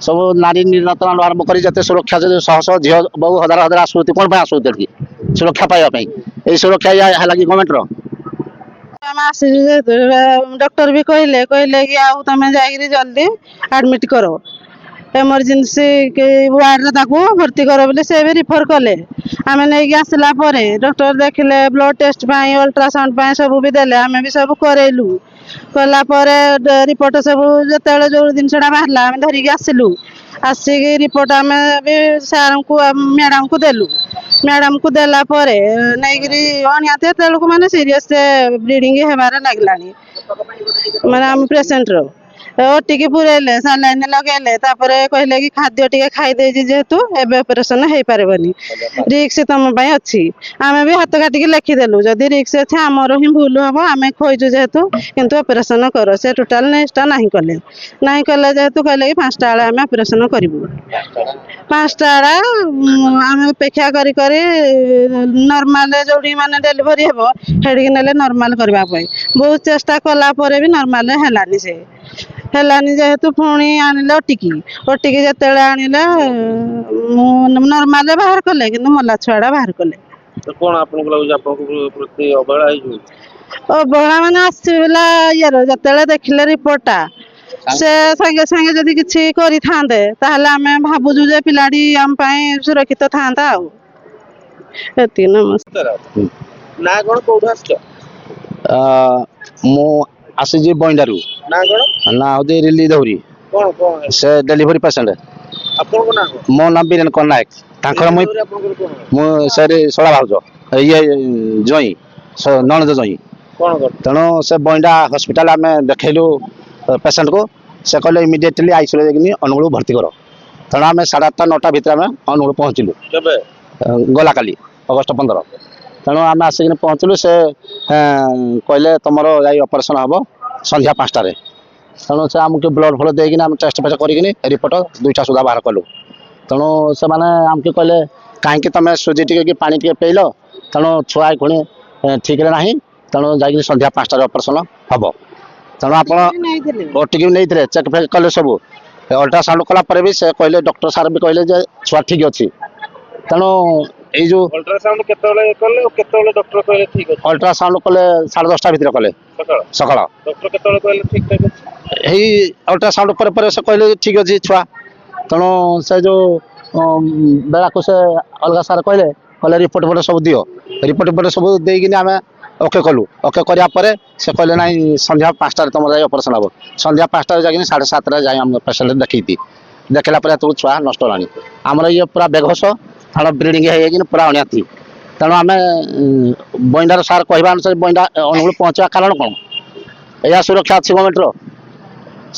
सब नारी निर्यातन आरंभ कर सुरक्षा शह शह झील बहु हजार हजार आसुति कौन आसुति कि सुरक्षा पाइबापी यही सुरक्षा है कि गवर्नमेंट डॉक्टर भी कहले कहले कि आउ तुम जाकि जल्दी एडमिट करो इमरजेंसी वार्ड भर्ती कर बोले से भी रिफर कले आम नहीं आसला डॉक्टर देखले ब्लड टेस्ट अल्ट्रासाउंड सब भी देले आम भी सब करेलु कलापर रिपोर्ट सब जो जो जिनसा बाहर आम धरिकी आसलु आसिक रिपोर्ट आम भी सार को मैडम को देलु मैडम को देला नहीं अनिया तेलुक मैंने सीरीयस ब्लीडिंग होबार लगला मैंने आम पेसेंट ओटिकी पुरेले सालाइन लगेले कहले कि खाद्य टी खाईदे जेहेतु एबे ऑपरेशन हो पारबनी रिक्स तुम अच्छी आम भी हाथ काटिकी लिखिदेलु जदि रिक्स अच्छे आमर ही भूल हम आम खोजु जेहेतु किंतु ऑपरेशन कर से टोटाल नेक्स्ट नहीं कले जेहेतु कहले कि 5टा बेले आम ऑपरेशन करूँ 5टा आम अपेक्षा कर नॉर्मल जो माने डेलीवरी हे हेडिक नेले नॉर्मल करने बहुत चेष्टा कलापर भी नॉर्मल है से हेलानी जेहेतु पुणी आनिले ओटिकी जिते आनिले नॉर्मल बाहर कले कि मला छुआड़ा बाहर कले कौन प्रति अवहेला मैंने आसला यार जिते देखिले रिपोर्टा से संगे संगे जदि किसी करें आम भावुँ जे पिलाटी आम सुरक्षित था नमस्कार ना कौन कौट आसी बइंडारू ना कौन ना हूँ रिली दौरी कौन कौन से डेलीवरी पेसेंट मो नाम बीरेन नायक मुझे सड़ा भाज ये जई नणद जई तेणु से बइंडा हॉस्पिटल आम देखलु पेसेंट को से कहले इमिडिएटली आईसीयू जाकि अनुगुल भर्ती कर तेणु आम 8:30 9टा भितर आम अनुगुल पहुँचलु गला काली अगस्ट 15 तेणु आम आसिक पहुँचलु से कहले तुम ऑपरेशन हम संध्या 5टार तेणु से आमको ब्लड फ्लड देकिन टेस्ट फेस्ट कर रिपोर्ट 2टा सुधा बाहर कलु तेणु से मैंने आमको कहले कहीं तुम सुजी टी कि पानी टे पेल तेणु छुआ खुणी ठीक ना तेणु जा संध्या 5टार ऑपरेशन हम तेणु आप ओटिकी नहीं चेक फेक कले सब अल्ट्रासाउंड कलापर भी से कहले डॉक्टर सार भी कहले छुआ ठीक अच्छी तेणु ये जो अल्ट्रासाउंड केतले डॉक्टर कहले ठीक अछि अल्ट्रासाउंड कले 10:30 भितर कले सकाळ डॉक्टर केतले कहले ठीक ठाक अछि एही अल्ट्रासाउंड पर से कहले ठीक अछि छुआ तेणु से जो बेला को से अलग सार कहले रिपोर्ट फोटो सब दियो रिपोर्ट फोटो सब देकिन आम ओके कलु ओके करिया परे से कहले नहीं संध्या 5टार तुम जाए ऑपरेशन हम संध्या 5टार जाकि 7:30 जाए आम पेसेंट देखी देखला पर तो छुआ नष्ट होलानी आमर ये पूरा बेघस थाना ब्रीडिंग है पूरा अणिया थी तेणु आम बइंडार सार कहवा अनुसार बइंडा अनुगुल पहुँचा कारण कौन या सुरक्षा अच्छी गवर्नमेंटर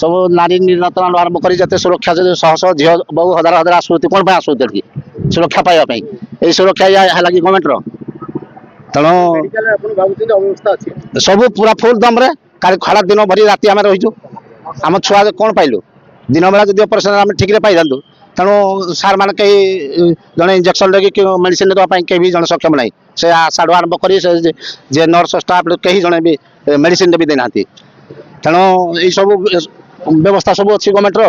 सब नारी निर्यातन आरंभ कर सुरक्षा शह शह झील बहु हजार हजार आसुति कौन आसुति कि सुरक्षा पाइबापी यही सुरक्षा है कि गवर्नमेंटर तेणु सब पूरा फुल दम रे खरा दिन भरी राति आम रहीचु आम छुआ कौन पाइलु दिन बेला जब ऑपरेशन आम ठीक पाई जातु तेणु सार मान कहीं जड़े इंजेक्शन लगे मेडिसिन देवाई कहीं जन सक्षम ना से साढ़ू आरंभ कर नर्स स्टाफ कहीं जड़े भी मेडिसिन भी देना तेणु ये सब व्यवस्था सब अच्छी गवर्नमेंटर।